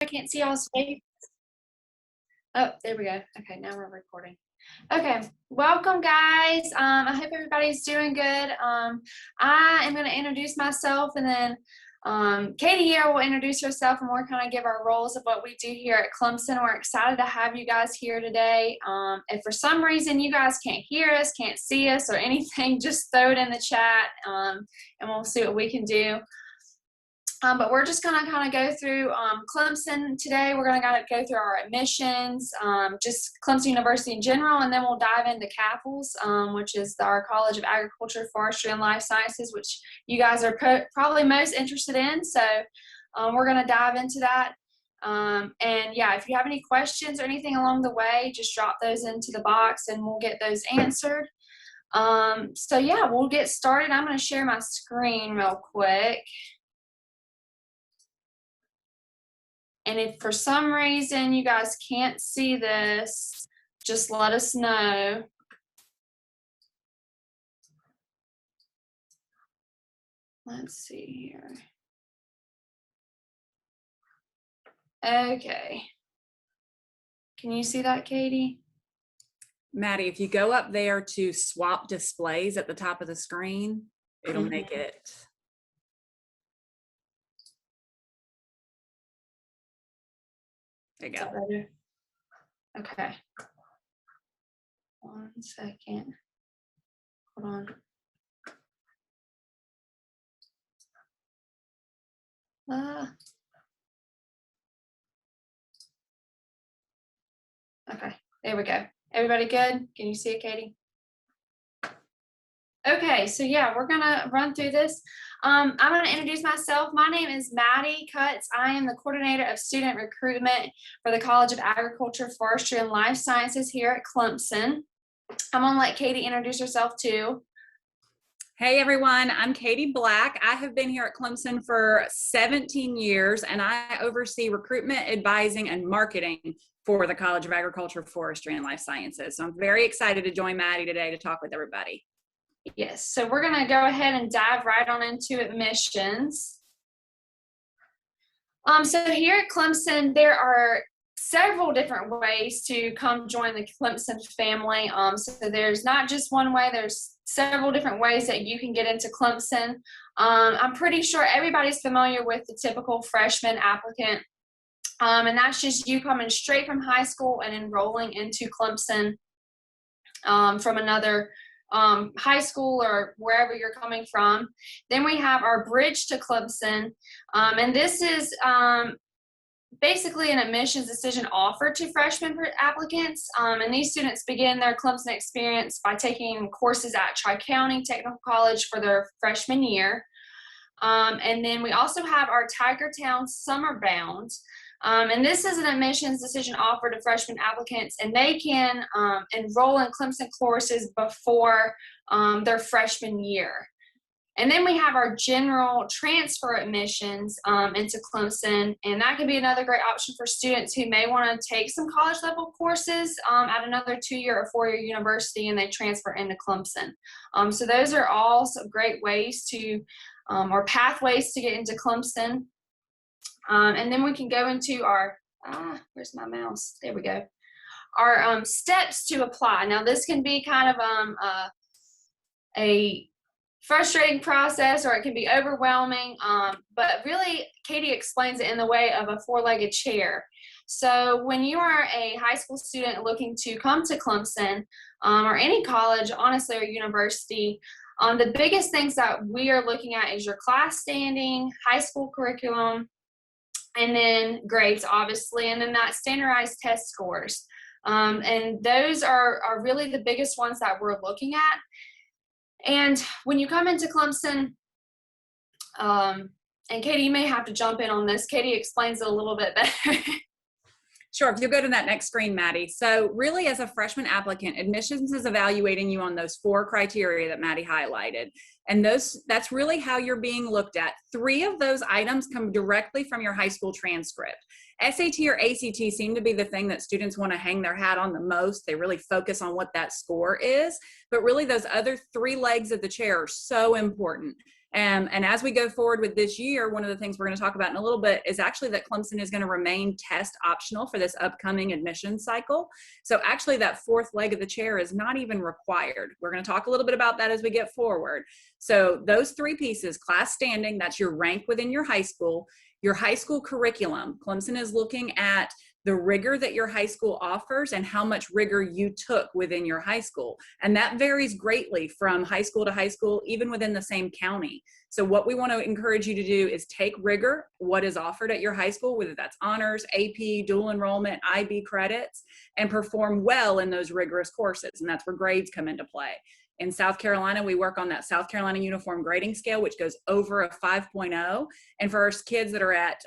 I can't see y'all's face. Oh, there we go. Okay, now we're recording. Okay, welcome guys. I hope everybody's doing good. I am going to introduce myself, and then Katie here will introduce herself, and we're kind of give our roles of what we do here at Clemson. We're excited to have you guys here today. If for some reason you guys can't hear us, can't see us, or anything, just throw it in the chat, and we'll see what we can do. But we're just going to kind of go through Clemson today. We're going to go through our admissions, just Clemson University in general, and then we'll dive into CAFLS, which is our College of Agriculture, Forestry, and Life Sciences, which you guys are probably most interested in. So we're going to dive into that. And yeah, if you have any questions or anything along the way, just drop those into the box and we'll get those answered. So yeah, we'll get started. I'm going to share my screen real quick. And if for some reason you guys can't see this, just let us know. Let's see here. Okay. Can you see that, Katie? Maddie, if you go up there to swap displays at the top of the screen, it'll make it. There you go. Okay. 1 second. Hold on. Okay, there we go. Everybody good? Can you see it, Katie? Okay, so yeah, we're gonna run through this. I'm gonna introduce myself. My name is Madison Cutts. I am the coordinator of student recruitment for the College of Agriculture, Forestry, and Life Sciences here at Clemson. I'm gonna let Katie introduce herself too. Hey everyone, I'm Katie Black. I have been here at Clemson for 17 years and I oversee recruitment, advising, and marketing for the College of Agriculture, Forestry, and Life Sciences. So I'm very excited to join Maddie today to talk with everybody. Yes, so we're gonna go ahead and dive right on into admissions. So here at Clemson, there are several different ways to come join the Clemson family. So there's not just one way, there's several different ways that you can get into Clemson. I'm pretty sure everybody's familiar with the typical freshman applicant. And that's just you coming straight from high school and enrolling into Clemson from another high school or wherever you're coming from. Then we have our Bridge to Clemson, and this is basically an admissions decision offer to freshman applicants, and these students begin their Clemson experience by taking courses at Tri-County Technical College for their freshman year. And then we also have our Tigertown Summerbound, and this is an admissions decision offer to freshman applicants, and they can enroll in Clemson courses before their freshman year. And then we have our general transfer admissions into Clemson, and that can be another great option for students who may want to take some college level courses at another 2-year or 4-year university, and they transfer into Clemson. So those are all some great ways to, or pathways to get into Clemson. And then we can go into our, where's my mouse? There we go. Our steps to apply. Now this can be kind of a frustrating process, or it can be overwhelming, but really Katie explains it in the way of a four-legged chair. So when you are a high school student looking to come to Clemson, or any college, honestly, or university, the biggest things that we are looking at is your class standing, high school curriculum, and then grades, obviously, and then that standardized test scores. And those are really the biggest ones that we're looking at. And when you come into Clemson, and Katie, you may have to jump in on this. Katie explains it a little bit better. Sure, if you'll go to that next screen, Maddie. So really, as a freshman applicant, admissions is evaluating you on those 4 criteria that Maddie highlighted. And that's really how you're being looked at. 3 of those items come directly from your high school transcript. SAT or ACT seem to be the thing that students want to hang their hat on the most. They really focus on what that score is. But really, those other 3 legs of the chair are so important. And as we go forward with this year, one of the things we're going to talk about in a little bit is actually that Clemson is going to remain test optional for this upcoming admission cycle. So actually that fourth leg of the chair is not even required. We're going to talk a little bit about that as we get forward. So those three pieces: class standing, that's your rank within your high school curriculum. Clemson is looking at the rigor that your high school offers and how much rigor you took within your high school. And that varies greatly from high school to high school, even within the same county. So what we want to encourage you to do is take rigor, what is offered at your high school, whether that's honors, AP, dual enrollment, IB credits, and perform well in those rigorous courses. And that's where grades come into play. In South Carolina, we work on that South Carolina Uniform Grading Scale, which goes over a 5.0. And for our kids that are at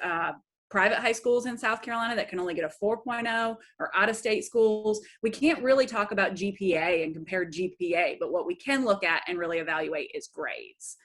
private high schools in South Carolina that can only get a 4.0, or out-of-state schools, we can't really talk about GPA and compare GPA, but what we can look at and really evaluate is grades.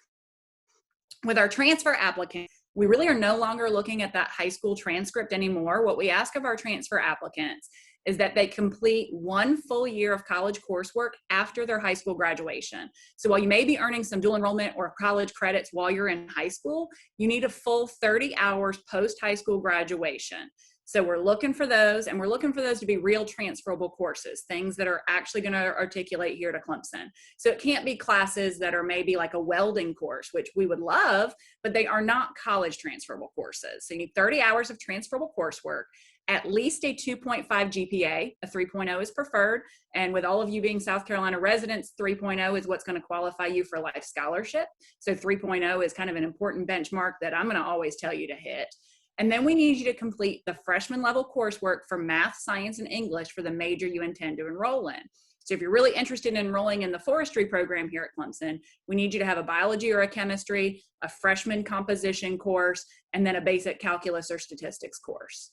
With our transfer applicants, we really are no longer looking at that high school transcript anymore. What we ask of our transfer applicants is that they complete 1 full year of college coursework after their high school graduation. So while you may be earning some dual enrollment or college credits while you're in high school, you need a full 30 hours post-high school graduation. So we're looking for those, and we're looking for those to be real transferable courses, things that are actually going to articulate here to Clemson. So it can't be classes that are maybe like a welding course, which we would love, but they are not college transferable courses. So you need 30 hours of transferable coursework, at least a 2.5 GPA, a 3.0 is preferred. And with all of you being South Carolina residents, 3.0 is what's going to qualify you for life scholarship. So 3.0 is kind of an important benchmark that I'm going to always tell you to hit. And then we need you to complete the freshman level coursework for math, science, and English for the major you intend to enroll in. So if you're really interested in enrolling in the forestry program here at Clemson, we need you to have a biology or a chemistry, a freshman composition course, and then a basic calculus or statistics course.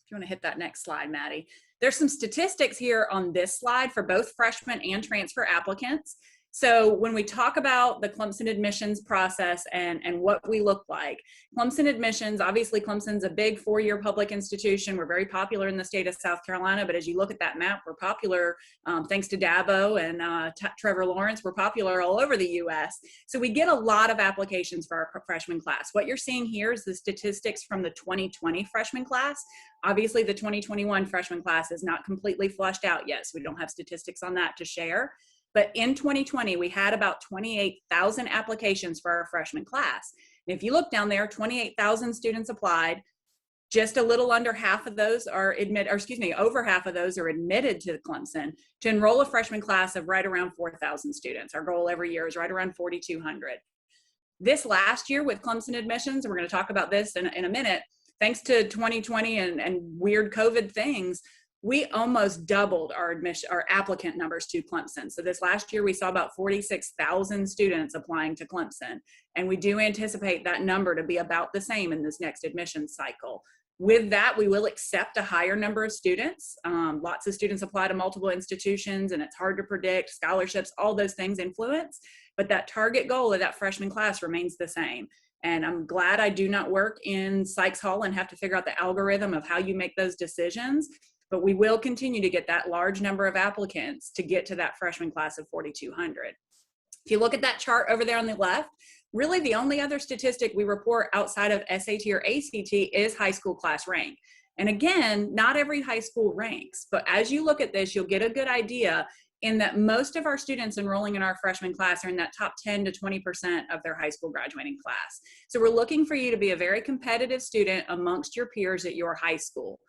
If you want to hit that next slide, Maddie. There's some statistics here on this slide for both freshmen and transfer applicants. So when we talk about the Clemson admissions process and what we look like, Clemson admissions, obviously Clemson's a big 4-year public institution. We're very popular in the state of South Carolina, but as you look at that map, we're popular thanks to Dabo and Trevor Lawrence. We're popular all over the US. So we get a lot of applications for our freshman class. What you're seeing here is the statistics from the 2020 freshman class. Obviously the 2021 freshman class is not completely flushed out yet, so we don't have statistics on that to share. But in 2020, we had about 28,000 applications for our freshman class. And if you look down there, 28,000 students applied. Just a little under half of those are over half of those are admitted to Clemson to enroll a freshman class of right around 4,000 students. Our goal every year is right around 4,200. This last year with Clemson admissions, and we're going to talk about this in a minute, thanks to 2020 and weird COVID things, we almost doubled our applicant numbers to Clemson. So this last year, we saw about 46,000 students applying to Clemson. And we do anticipate that number to be about the same in this next admissions cycle. With that, we will accept a higher number of students. Lots of students apply to multiple institutions, and it's hard to predict. Scholarships, all those things influence. But that target goal of that freshman class remains the same. And I'm glad I do not work in Sykes Hall and have to figure out the algorithm of how you make those decisions. But we will continue to get that large number of applicants to get to that freshman class of 4,200. If you look at that chart over there on the left, really the only other statistic we report outside of SAT or ACT is high school class rank. And again, not every high school ranks, but as you look at this, you'll get a good idea in that most of our students enrolling in our freshman class are in that top 10 to 20% of their high school graduating class. So we're looking for you to be a very competitive student amongst your peers at your high school.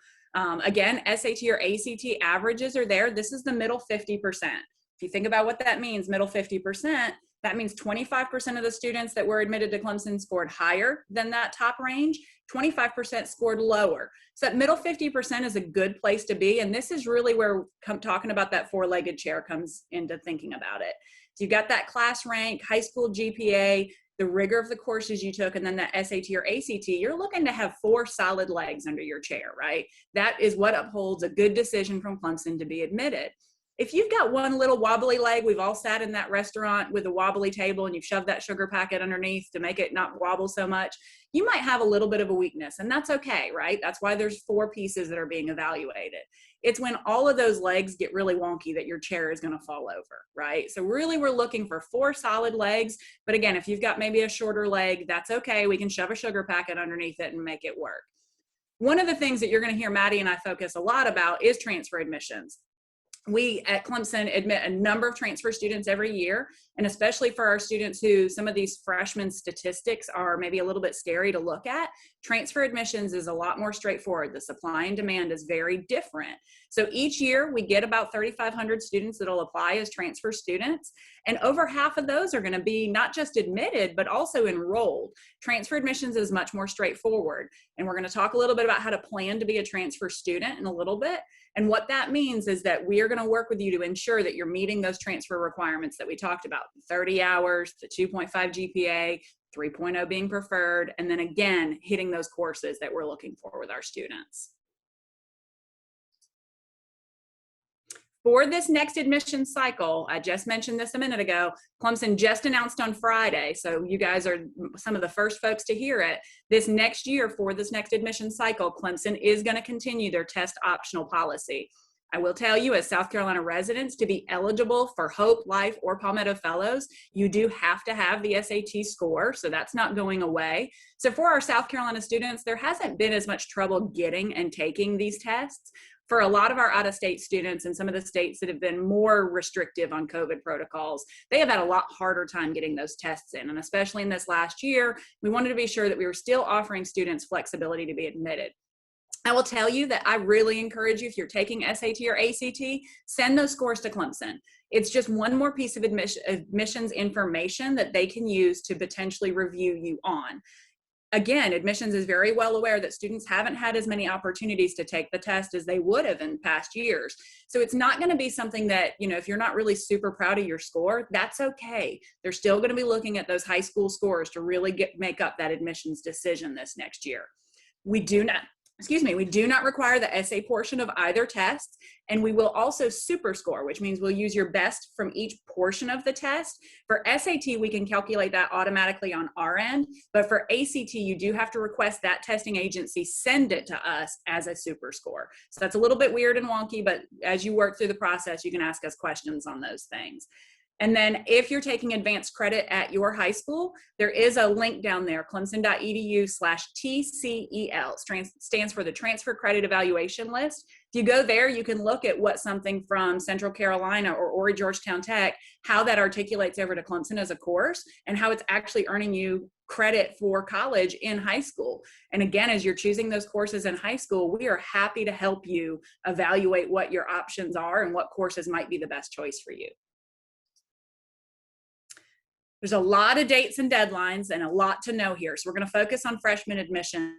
Again, SAT or ACT averages are there. This is the middle 50%. If you think about what that means, middle 50%, that means 25% of the students that were admitted to Clemson scored higher than that top range, 25% scored lower. So that middle 50% is a good place to be. And this is really where talking about that four-legged chair comes into thinking about it. So you've got that class rank, high school GPA, the rigor of the courses you took, and then that SAT or ACT, you're looking to have 4 solid legs under your chair, right? That is what upholds a good decision from Clemson to be admitted. If you've got one little wobbly leg, we've all sat in that restaurant with a wobbly table and you've shoved that sugar packet underneath to make it not wobble so much, you might have a little bit of a weakness, and that's okay, right? That's why there's 4 pieces that are being evaluated. It's when all of those legs get really wonky that your chair is going to fall over, right? So really we're looking for 4 solid legs. But again, if you've got maybe a shorter leg, that's okay. We can shove a sugar packet underneath it and make it work. One of the things that you're going to hear Maddie and I focus a lot about is transfer admissions. We at Clemson admit a number of transfer students every year, and especially for our students who some of these freshman statistics are maybe a little bit scary to look at, transfer admissions is a lot more straightforward. The supply and demand is very different. So each year we get about 3,500 students that'll apply as transfer students, and over half of those are going to be not just admitted, but also enrolled. Transfer admissions is much more straightforward, and we're going to talk a little bit about how to plan to be a transfer student in a little bit. And what that means is that we are going to work with you to ensure that you're meeting those transfer requirements that we talked about: 30 hours, the 2.5 GPA, 3.0 being preferred, and then again, hitting those courses that we're looking for with our students. For this next admission cycle, I just mentioned this a minute ago, Clemson just announced on Friday, so you guys are some of the first folks to hear it. This next year, for this next admission cycle, Clemson is going to continue their test optional policy. I will tell you, as South Carolina residents, to be eligible for Hope, Life, or Palmetto Fellows, you do have to have the SAT score, so that's not going away. So for our South Carolina students, there hasn't been as much trouble getting and taking these tests. For a lot of our out-of-state students and some of the states that have been more restrictive on COVID protocols, they have had a lot harder time getting those tests in. And especially in this last year, we wanted to be sure that we were still offering students flexibility to be admitted. I will tell you that I really encourage you, if you're taking SAT or ACT, send those scores to Clemson. It's just one more piece of admissions information that they can use to potentially review you on. Again, admissions is very well aware that students haven't had as many opportunities to take the test as they would have in past years. So it's not going to be something that, you know, if you're not really super proud of your score, that's okay. They're still going to be looking at those high school scores to really make up that admissions decision this next year. We do not require the essay portion of either test, and we will also super score, which means we'll use your best from each portion of the test. For SAT, we can calculate that automatically on our end, but for ACT, you do have to request that testing agency send it to us as a super score. So that's a little bit weird and wonky, but as you work through the process, you can ask us questions on those things. And then if you're taking advanced credit at your high school, there is a link down there, clemson.edu/TCEL, stands for the Transfer Credit Evaluation List. If you go there, you can look at what something from Central Carolina or Horry Georgetown Tech, how that articulates over to Clemson as a course and how it's actually earning you credit for college in high school. And again, as you're choosing those courses in high school, we are happy to help you evaluate what your options are and what courses might be the best choice for you. There's a lot of dates and deadlines and a lot to know here. So we're going to focus on freshman admissions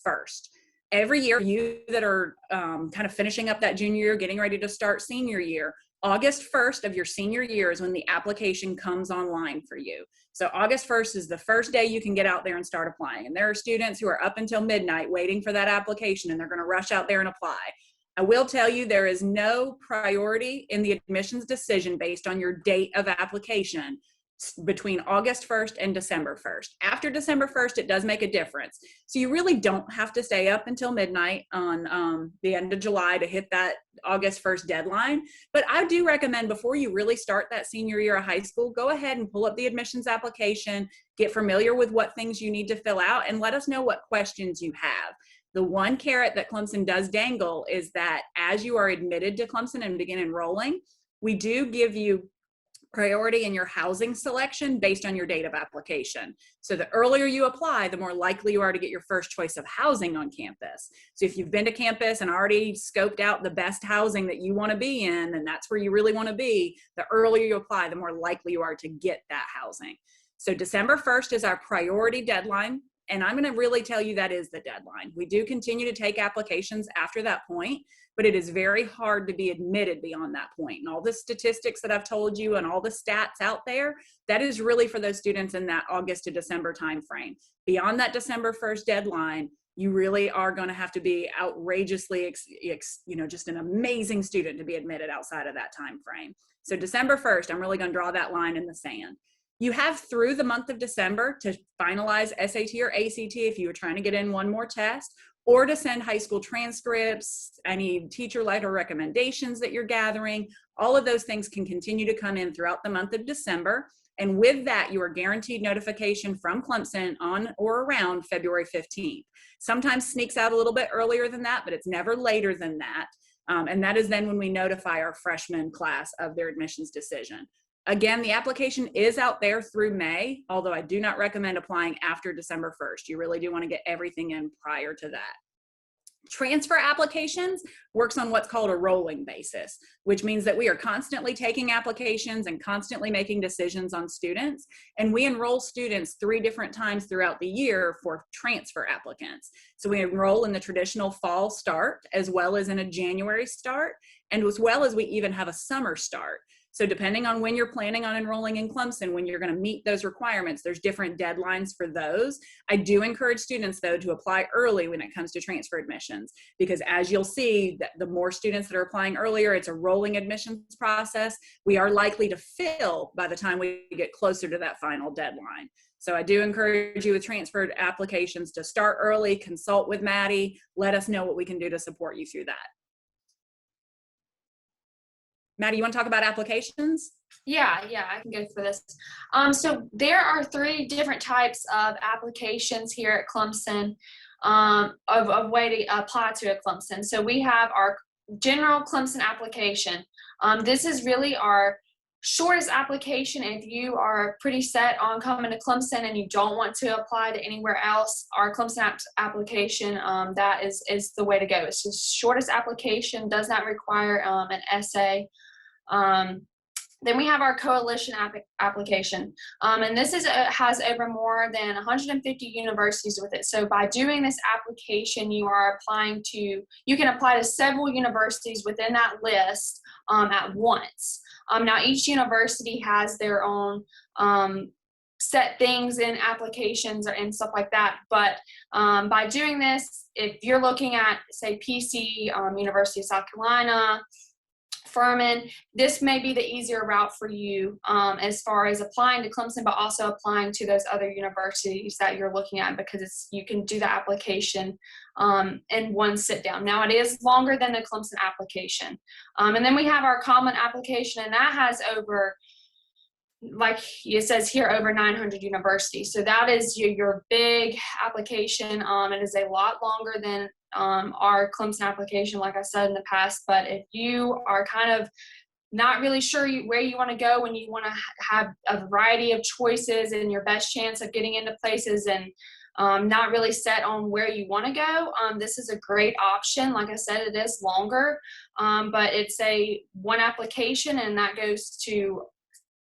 first. Every year, you that are kind of finishing up that junior year, getting ready to start senior year, August 1st of your senior year is when the application comes online for you. So August 1st is the first day you can get out there and start applying. And there are students who are up until midnight waiting for that application, and they're going to rush out there and apply. I will tell you there is no priority in the admissions decision based on your date of application between August 1st and December 1st. After December 1st, it does make a difference. So you really don't have to stay up until midnight on the end of July to hit that August 1st deadline. But I do recommend before you really start that senior year of high school, go ahead and pull up the admissions application, get familiar with what things you need to fill out, and let us know what questions you have. The one carrot that Clemson does dangle is that as you are admitted to Clemson and begin enrolling, we do give you priority in your housing selection based on your date of application. So the earlier you apply, the more likely you are to get your first choice of housing on campus. So if you've been to campus and already scoped out the best housing that you want to be in, and that's where you really want to be, the earlier you apply, the more likely you are to get that housing. So December 1st is our priority deadline. And I'm going to really tell you that is the deadline. We do continue to take applications after that point, but it is very hard to be admitted beyond that point. And all the statistics that I've told you and all the stats out there, that is really for those students in that August to December timeframe. Beyond that December 1st deadline, you really are going to have to be outrageously, just an amazing student to be admitted outside of that time frame. So December 1st, I'm really going to draw that line in the sand. You have through the month of December to finalize SAT or ACT if you were trying to get in one more test, or to send high school transcripts, any teacher letter recommendations that you're gathering. All of those things can continue to come in throughout the month of December. And with that, you are guaranteed notification from Clemson on or around February 15th. Sometimes sneaks out a little bit earlier than that, but it's never later than that. And that is then when we notify our freshman class of their admissions decision. Again, the application is out there through May, although I do not recommend applying after December 1st. You really do want to get everything in prior to that. Transfer applications works on what's called a rolling basis, which means that we are constantly taking applications and constantly making decisions on students. And we enroll students 3 different times throughout the year for transfer applicants. So we enroll in the traditional fall start, as well as in a January start, and as well as we even have a summer start. So depending on when you're planning on enrolling in Clemson, when you're going to meet those requirements, there's different deadlines for those. I do encourage students, though, to apply early when it comes to transfer admissions, because as you'll see, the more students that are applying earlier, it's a rolling admissions process. We are likely to fill by the time we get closer to that final deadline. So I do encourage you with transferred applications to start early, consult with Maddie, let us know what we can do to support you through that. Maddie, you want to talk about applications? Yeah, I can go for this. So there are 3 different types of applications here at Clemson, of way to apply to a Clemson. So we have our general Clemson application. This is really our shortest application. If you are pretty set on coming to Clemson and you don't want to apply to anywhere else, our Clemson application, that is the way to go. It's the shortest application, does not require an essay. Then we have our coalition application, and this has over more than 150 universities with it. So by doing this application, you can apply to several universities within that list at once. Now each university has their own set things in applications and stuff like that, but by doing this, if you're looking at, say, PC, University of South Carolina, Furman, this may be the easier route for you as far as applying to Clemson, but also applying to those other universities that you're looking at, because you can do the application in one sit down. Now it is longer than the Clemson application. And then we have our common application, and that has over, like it says here, over 900 universities. So that is your big application. It is a lot longer than our Clemson application, like I said in the past. But if you are kind of not really sure where you want to go, and you want to have a variety of choices and your best chance of getting into places, and not really set on where you want to go, this is a great option. Like I said, it is longer, but it's one application, and that goes to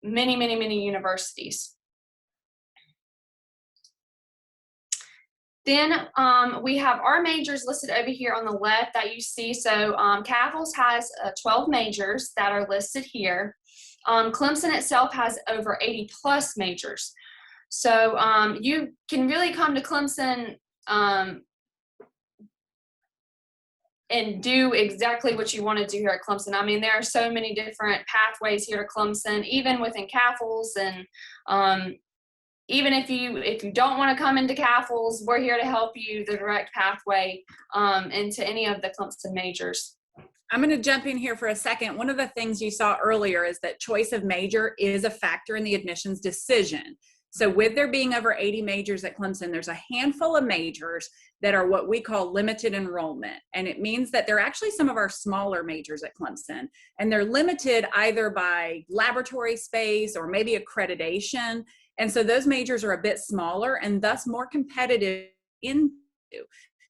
many, many, many universities. Then we have our majors listed over here on the left that you see. So CAFLS has 12 majors that are listed here. Clemson itself has over 80 plus majors. So you can really come to Clemson and do exactly what you want to do here at Clemson. I mean, there are so many different pathways here to Clemson, even within CAFLS, and even if you don't want to come into CAFLS, we're here to help you the direct pathway into any of the Clemson majors. I'm going to jump in here for a second. One of the things you saw earlier is that choice of major is a factor in the admissions decision. So with there being over 80 majors at Clemson, there's a handful of majors that are what we call limited enrollment. And it means that they're actually some of our smaller majors at Clemson. And they're limited either by laboratory space or maybe accreditation. And so those majors are a bit smaller and thus more competitive into.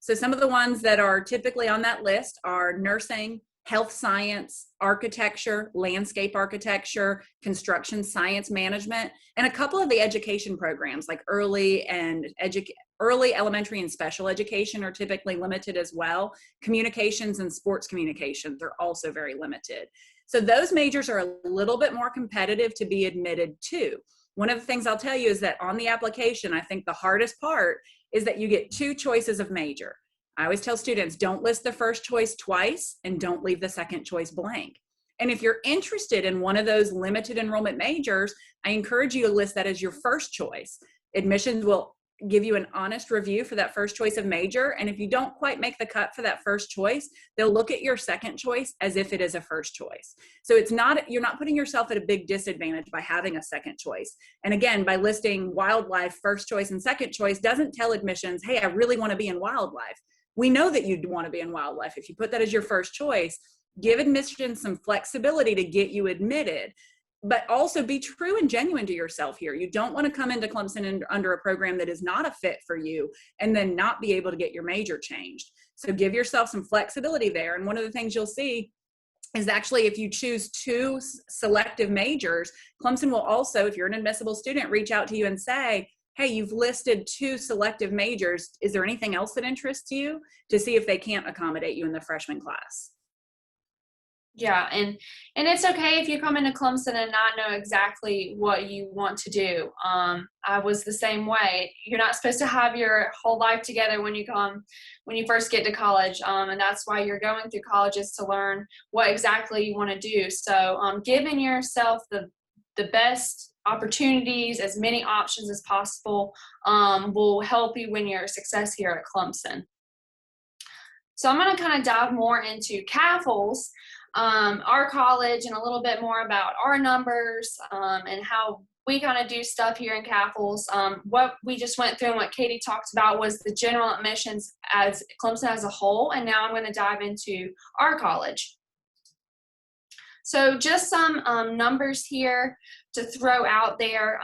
So some of the ones that are typically on that list are nursing, health science, architecture, landscape architecture, construction science management, and a couple of the education programs like early elementary and special education are typically limited as well. Communications and sports communications are also very limited. So those majors are a little bit more competitive to be admitted to. One of the things I'll tell you is that on the application, I think the hardest part is that you get 2 choices of major. I always tell students, don't list the first choice twice and don't leave the second choice blank. And if you're interested in one of those limited enrollment majors, I encourage you to list that as your first choice. Admissions will give you an honest review for that first choice of major. And if you don't quite make the cut for that first choice, they'll look at your second choice as if it is a first choice. So you're not putting yourself at a big disadvantage by having a second choice. And again, by listing wildlife first choice and second choice doesn't tell admissions, hey, I really want to be in wildlife. We know that you'd want to be in wildlife. If you put that as your first choice, give admissions some flexibility to get you admitted, but also be true and genuine to yourself here. You don't want to come into Clemson under a program that is not a fit for you and then not be able to get your major changed. So give yourself some flexibility there. And one of the things you'll see is actually if you choose 2 selective majors, Clemson will also, if you're an admissible student, reach out to you and say, hey, you've listed 2 selective majors. Is there anything else that interests you, to see if they can't accommodate you in the freshman class? Yeah, and it's okay if you come into Clemson and not know exactly what you want to do. I was the same way. You're not supposed to have your whole life together when you first get to college, and that's why you're going through college, is to learn what exactly you want to do. So giving yourself the best opportunities, as many options as possible, will help you when you're a success here at Clemson. So I'm going to kind of dive more into CAFLS, our college, and a little bit more about our numbers, and how we kind of do stuff here in CAFLS. What we just went through and what Katie talked about was the general admissions as Clemson as a whole, and now I'm going to dive into our college. So just some numbers here to throw out there.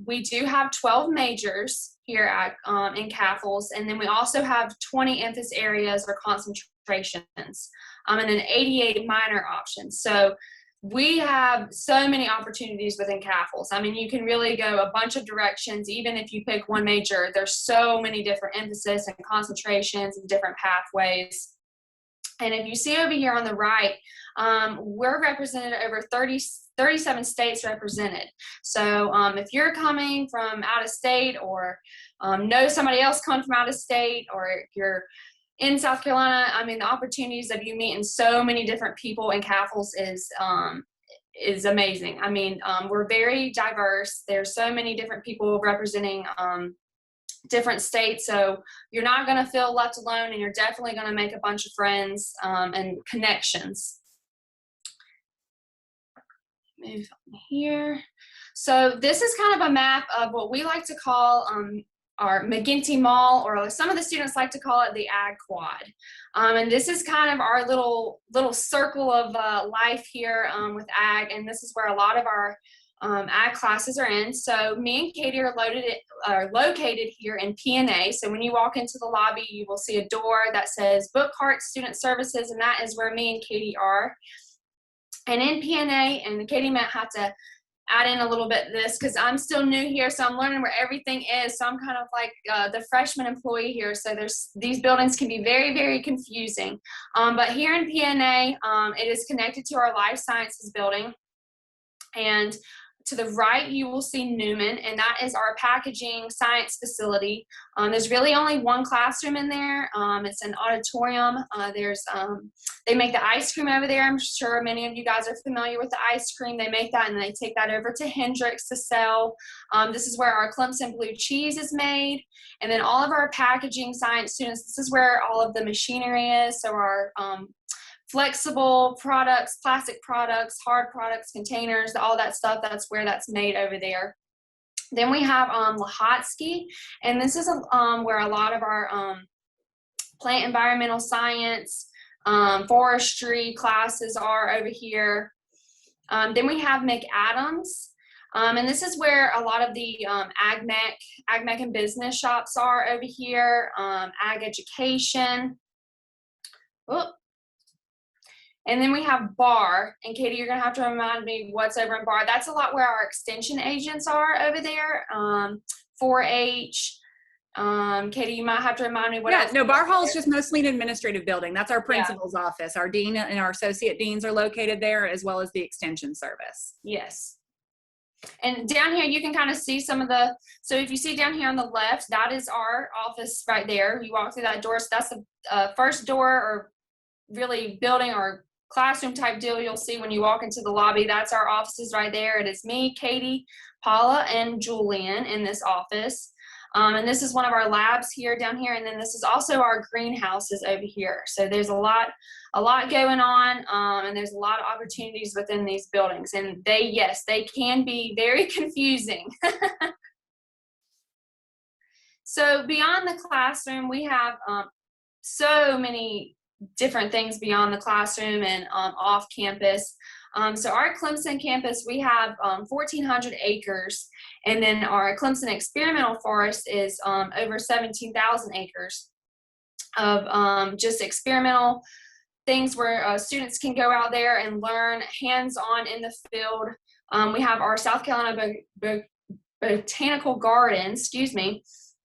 We do have 12 majors here at in CAFLS, and then we also have 20 emphasis areas or concentrations, and then 88 minor options. So we have so many opportunities within CAFLS. I mean, you can really go a bunch of directions. Even if you pick one major, there's so many different emphasis and concentrations and different pathways. And if you see over here on the right, we're represented over 37 states represented. So if you're coming from out of state, or know somebody else coming from out of state, or you're in South Carolina, I mean, the opportunities of you meeting so many different people in CAFLS is amazing. I mean, we're very diverse. There's so many different people representing different states, so you're not going to feel left alone, and you're definitely going to make a bunch of friends and connections. Move on here. So this is kind of a map of what we like to call our McGinty Mall, or some of the students like to call it the Ag Quad. And this is kind of our little circle of life here with Ag, and this is where a lot of our ag classes are in. So me and Katie are located here in P&A. So when you walk into the lobby, you will see a door that says Book Cart Student Services, and that is where me and Katie are. And in P&A, and Katie might have to add in a little bit of this because I'm still new here, so I'm learning where everything is. So I'm kind of like the freshman employee here. So these buildings can be very, very confusing. But here in P&A, it is connected to our Life Sciences building. And to the right, you will see Newman, and that is our packaging science facility. There's really only one classroom in there. It's an auditorium. They make the ice cream over there. I'm sure many of you guys are familiar with the ice cream. They make that, and they take that over to Hendrix to sell. This is where our Clemson blue cheese is made. And then all of our packaging science students, this is where all of the machinery is. So our flexible products, plastic products, hard products, containers, all that stuff, that's where that's made over there. Then we have Lahotsky, and this is where a lot of our plant environmental science, forestry classes are over here. Then we have McAdams, and this is where a lot of the AgMech and business shops are over here, ag education. Oh. And then we have BAR, and Katie, you're going to have to remind me what's over in BAR. That's a lot where our extension agents are over there, 4-H. Katie, you might have to remind me what else. No, Bar Hall is just mostly an administrative building. That's our principal's office. Our dean and our associate deans are located there, as well as the extension service. Yes. And down here, you can kind of see some of the, so if you see down here on the left, that is our office right there. You walk through that door, so that's the first door or really building or classroom type deal you'll see when you walk into the lobby. That's our offices right there. It is me, Katie, Paula, and Julian in this office. And this is one of our labs here down here. And then this is also our greenhouses over here. So there's a lot going on, and there's a lot of opportunities within these buildings. And yes, they can be very confusing. So beyond the classroom, we have so many different things beyond the classroom and off campus. So our Clemson campus, we have 1,400 acres, and then our Clemson experimental forest is over 17,000 acres of just experimental things where students can go out there and learn hands-on in the field. We have our South Carolina Botanical Garden, excuse me,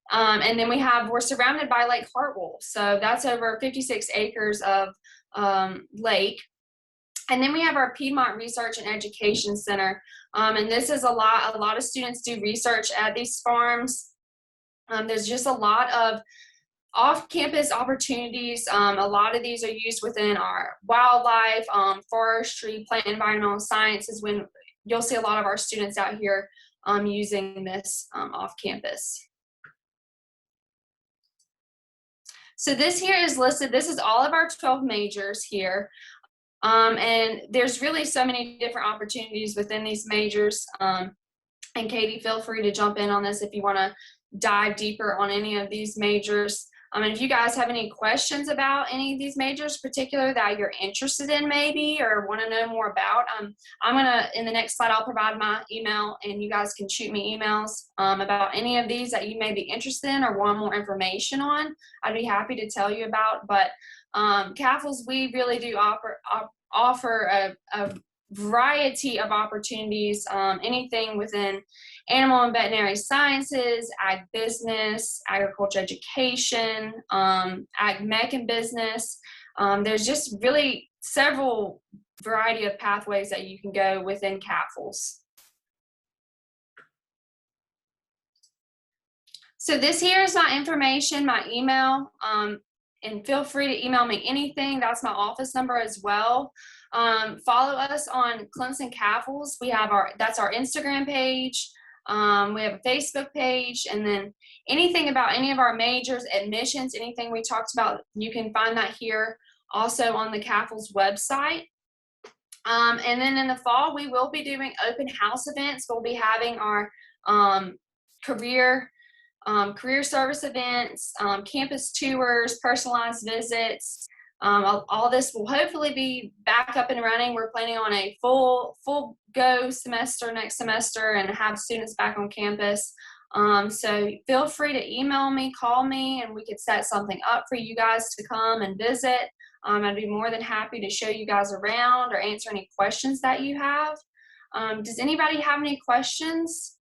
and then we're surrounded by Lake Hartwell. So that's over 56 acres of lake. And then we have our Piedmont Research and Education Center. And this is a lot of students do research at these farms. There's just a lot of off-campus opportunities. A lot of these are used within our wildlife, forestry, plant environmental sciences, when you'll see a lot of our students out here using this off-campus. So this here is listed. This is all of our 12 majors here. And there's really so many different opportunities within these majors. And Katie, feel free to jump in on this if you want to dive deeper on any of these majors. And if you guys have any questions about any of these majors, particular that you're interested in maybe or want to know more about, I'm going to, in the next slide, I'll provide my email and you guys can shoot me emails about any of these that you may be interested in or want more information on. I'd be happy to tell you about. But CAFLS, we really do offer a variety of opportunities, anything within animal and veterinary sciences, ag business, agriculture education, ag mech and business. There's just really several variety of pathways that you can go within CAFLS. So this here is my information, my email, and feel free to email me anything. That's my office number as well. Follow us on Clemson CAFLS. That's our Instagram page. We have a Facebook page, and then anything about any of our majors, admissions, anything we talked about, you can find that here also on the CAFLS website. And then in the fall, we will be doing open house events. We'll be having our career service events, campus tours, personalized visits. All this will hopefully be back up and running. We're planning on a full go semester next semester and have students back on campus. So feel free to email me, call me, and we could set something up for you guys to come and visit. I'd be more than happy to show you guys around or answer any questions that you have. Does anybody have any questions?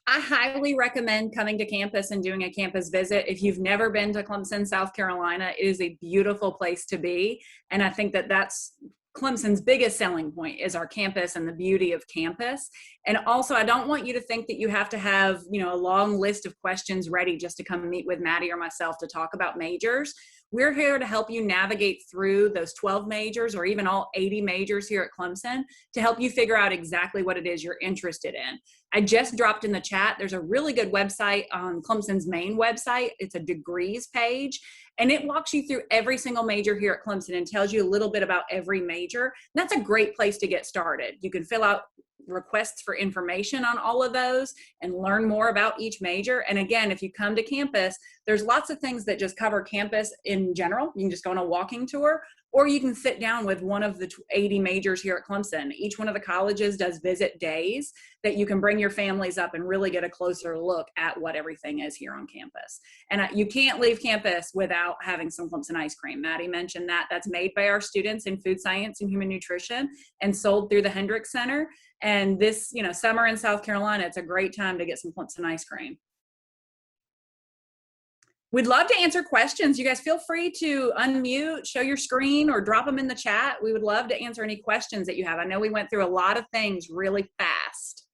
I highly recommend coming to campus and doing a campus visit. If you've never been to Clemson, South Carolina, it is a beautiful place to be. And I think that that's Clemson's biggest selling point is our campus and the beauty of campus. And also, I don't want you to think that you have to have, a long list of questions ready just to come meet with Maddie or myself to talk about majors. We're here to help you navigate through those 12 majors or even all 80 majors here at Clemson to help you figure out exactly what it is you're interested in. I just dropped in the chat. There's a really good website on Clemson's main website. It's a degrees page, and it walks you through every single major here at Clemson and tells you a little bit about every major. And that's a great place to get started. You can fill out requests for information on all of those and learn more about each major. And again, if you come to campus, there's lots of things that just cover campus in general. You can just go on a walking tour, or you can sit down with one of the 80 majors here at Clemson. Each one of the colleges does visit days that you can bring your families up and really get a closer look at what everything is here on campus. And you can't leave campus without having some Clemson ice cream. Maddie mentioned that. That's made by our students in food science and human nutrition and sold through the Hendricks Center. And this, summer in South Carolina, it's a great time to get some Clemson ice cream. We'd love to answer questions. You guys feel free to unmute, show your screen, or drop them in the chat. We would love to answer any questions that you have. I know we went through a lot of things really fast.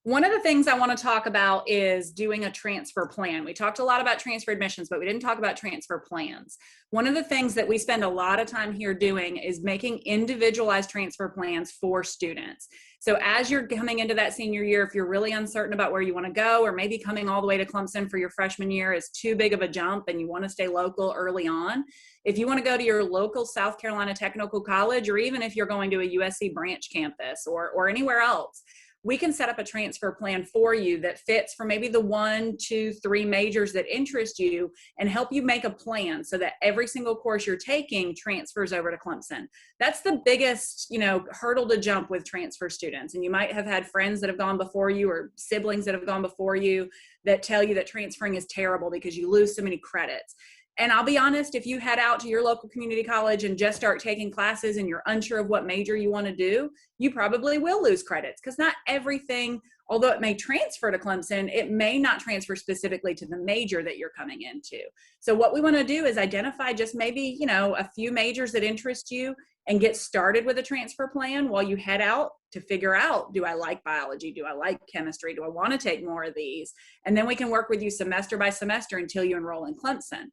One of the things I want to talk about is doing a transfer plan. We talked a lot about transfer admissions, but we didn't talk about transfer plans. One of the things that we spend a lot of time here doing is making individualized transfer plans for students. So as you're coming into that senior year, if you're really uncertain about where you want to go, or maybe coming all the way to Clemson for your freshman year is too big of a jump and you want to stay local early on, if you want to go to your local South Carolina Technical College, or even if you're going to a USC branch campus or anywhere else, we can set up a transfer plan for you that fits for maybe the 1, 2, 3 majors that interest you and help you make a plan so that every single course you're taking transfers over to Clemson. That's the biggest, hurdle to jump with transfer students. And you might have had friends that have gone before you or siblings that have gone before you that tell you that transferring is terrible because you lose so many credits. And I'll be honest, if you head out to your local community college and just start taking classes and you're unsure of what major you want to do, you probably will lose credits because not everything, although it may transfer to Clemson, it may not transfer specifically to the major that you're coming into. So what we want to do is identify just maybe, a few majors that interest you and get started with a transfer plan while you head out to figure out, do I like biology? Do I like chemistry? Do I want to take more of these? And then we can work with you semester by semester until you enroll in Clemson.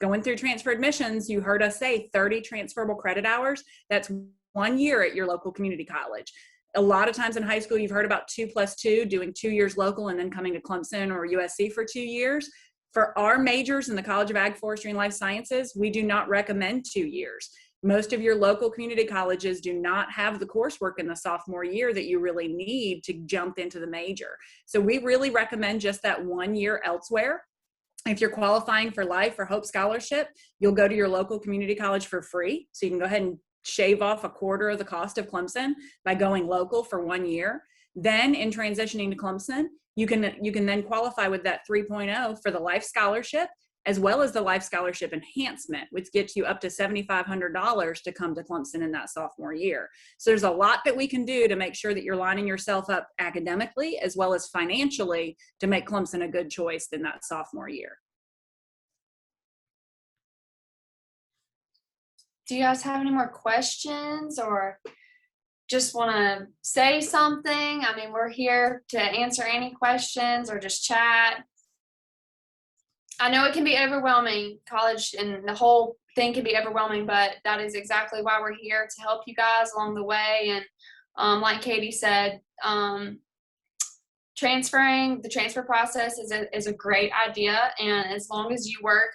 Going through transfer admissions, you heard us say 30 transferable credit hours. That's 1 year at your local community college. A lot of times in high school, you've heard about 2+2, doing 2 years local and then coming to Clemson or USC for 2 years. For our majors in the College of Ag, Forestry, and Life Sciences, we do not recommend 2 years. Most of your local community colleges do not have the coursework in the sophomore year that you really need to jump into the major. So we really recommend just that 1 year elsewhere. If you're qualifying for Life or Hope Scholarship, you'll go to your local community college for free. So you can go ahead and shave off a quarter of the cost of Clemson by going local for 1 year. Then in transitioning to Clemson, you can then qualify with that 3.0 for the Life Scholarship, as well as the Life Scholarship Enhancement, which gets you up to $7,500 to come to Clemson in that sophomore year. So there's a lot that we can do to make sure that you're lining yourself up academically as well as financially to make Clemson a good choice in that sophomore year. Do you guys have any more questions or just want to say something? I mean, we're here to answer any questions or just chat. I know it can be overwhelming, college and the whole thing can be overwhelming, but that is exactly why we're here, to help you guys along the way. And like Katie said, the transfer process is a great idea. And as long as you work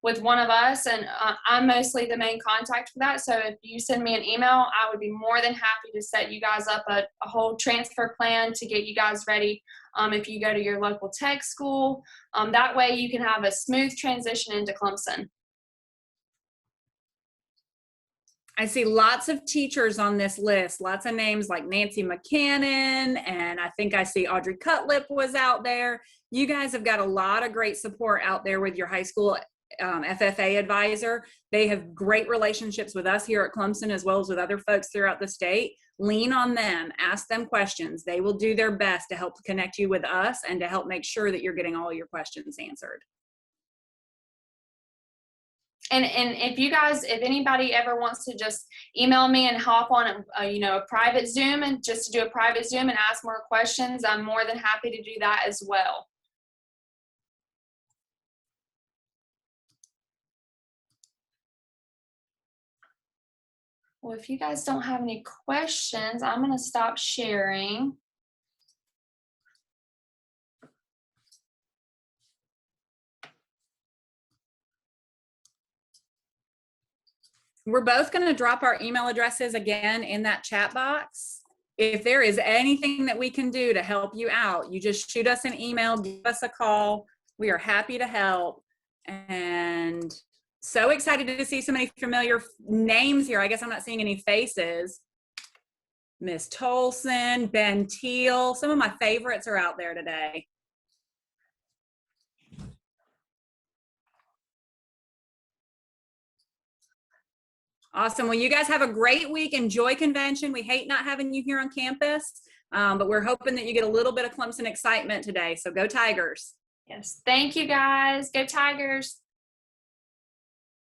with one of us, and I'm mostly the main contact for that. So if you send me an email, I would be more than happy to set you guys up a whole transfer plan to get you guys ready. If you go to your local tech school, that way you can have a smooth transition into Clemson. I see lots of teachers on this list, lots of names like Nancy McCannon, and I think I see Audrey Cutlip was out there. You guys have got a lot of great support out there with your high school FFA advisor. They have great relationships with us here at Clemson as well as with other folks throughout the state. Lean on them, ask them questions. They will do their best to help connect you with us and to help make sure that you're getting all your questions answered. And if anybody ever wants to just email me and hop on a private Zoom and just to do a private Zoom and ask more questions, I'm more than happy to do that as well. Well, if you guys don't have any questions, I'm going to stop sharing. We're both going to drop our email addresses again in that chat box. If there is anything that we can do to help you out, you just shoot us an email, give us a call. We are happy to help. And so excited to see so many familiar names here. I guess I'm not seeing any faces. Miss Tolson, Ben Teal, some of my favorites are out there today. Awesome. Well, you guys have a great week. Enjoy convention. We hate not having you here on campus, but we're hoping that you get a little bit of Clemson excitement today. So go Tigers. Yes. Thank you, guys. Go Tigers.